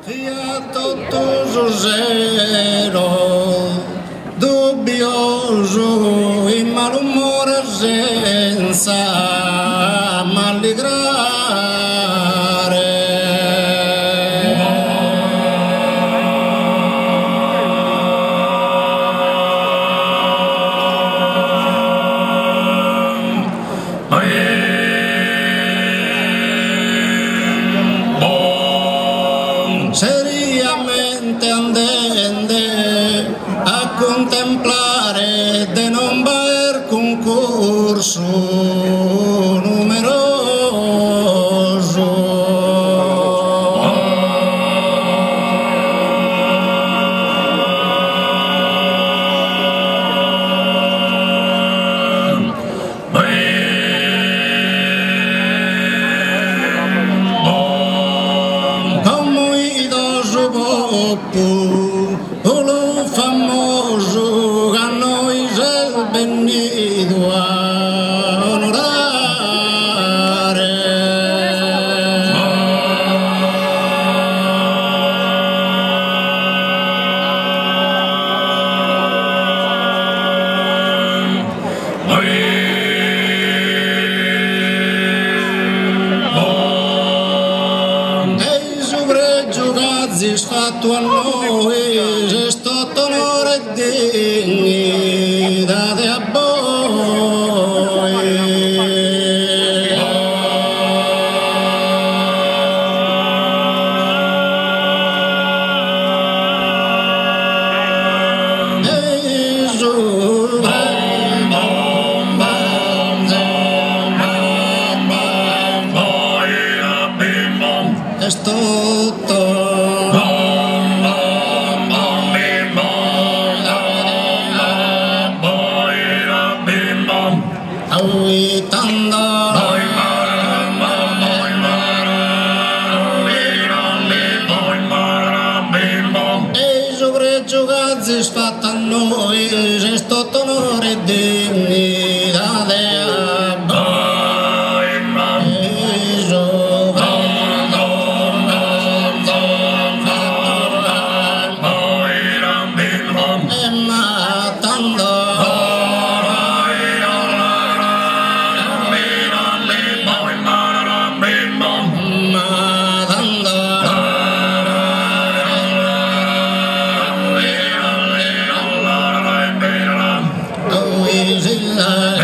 Fiato zero, dubbioso e malumore senza m'allegrare. Seriamente andende a contemplare de non ver concorso numeroso. Lo famoso a noi è venido a onorare. Fatto a noi è stato onore e dignità a voi. È stato fatta a noi è stato onore e dignità a voi. Zilla